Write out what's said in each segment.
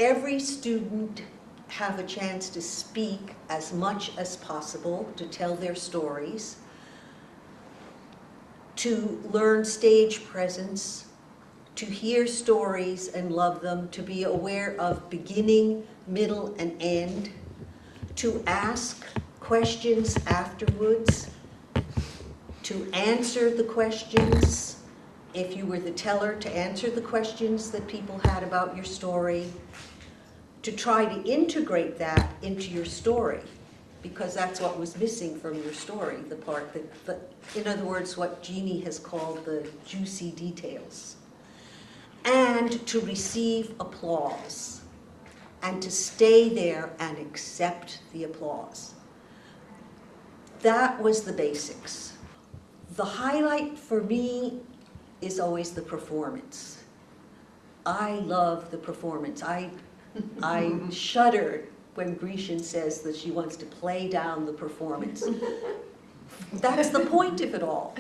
every student have a chance to speak as much as possible, to tell their stories, to learn stage presence, to hear stories and love them, to be aware of beginning, middle, and end, to ask questions afterwards, to answer the questions, if you were the teller, to answer the questions that people had about your story, to try to integrate that into your story, because that's what was missing from your story, the part that, in other words, what Jeannie has called the juicy details. And to receive applause, and to stay there and accept the applause. That was the basics. The highlight for me is always the performance. I love the performance. I shudder when Grecian says that she wants to play down the performance. That's the point of it all.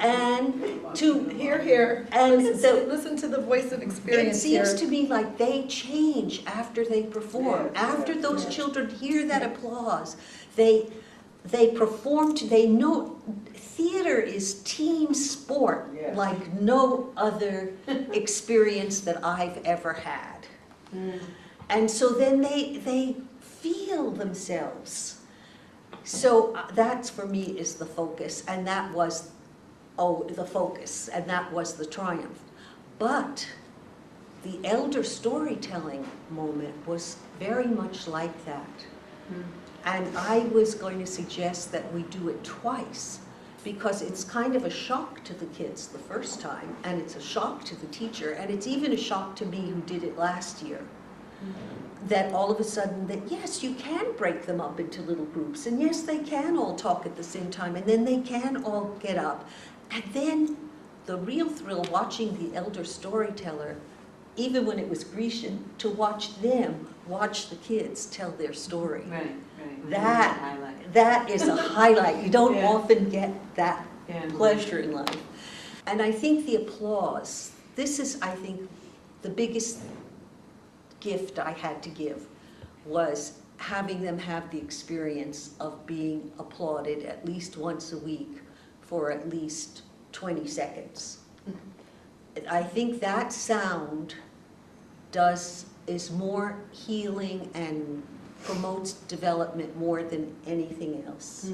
And to Hear. And listen to the voice of experience. It seems here. to me like they change after they perform. After those children hear that applause, they perform. They know theater is team sport like no other experience that I've ever had. And so then they feel themselves. So that's, for me, is the focus, and that was, the focus, and that was the triumph. But the elder storytelling moment was very much like that. And I was going to suggest that we do it twice, because it's kind of a shock to the kids the first time, and it's a shock to the teacher, and it's even a shock to me who did it last year. That all of a sudden that yes, you can break them up into little groups, and yes, they can all talk at the same time, and then they can all get up. And then the real thrill watching the elder storyteller, even when it was Grecian, to watch them watch the kids tell their story. Right. That is a highlight. You don't often get that pleasure in life. And I think the applause, this is, I think, the biggest gift I had to give, was having them have the experience of being applauded at least once a week for at least 20 seconds. I think that sound is more healing and promotes development more than anything else,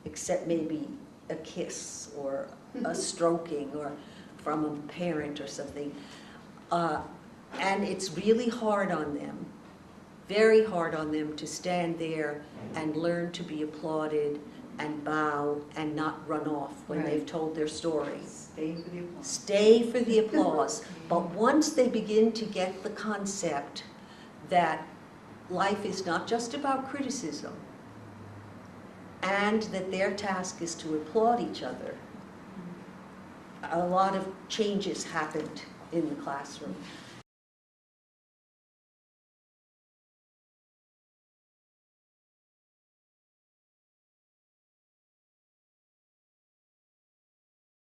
except maybe a kiss or a stroking or from a parent or something. And it's really hard on them, very hard on them, to stand there and learn to be applauded and bow and not run off when they've told their story. Stay for the applause. Stay for the applause. But once they begin to get the concept that life is not just about criticism, and that their task is to applaud each other, a lot of changes happened in the classroom.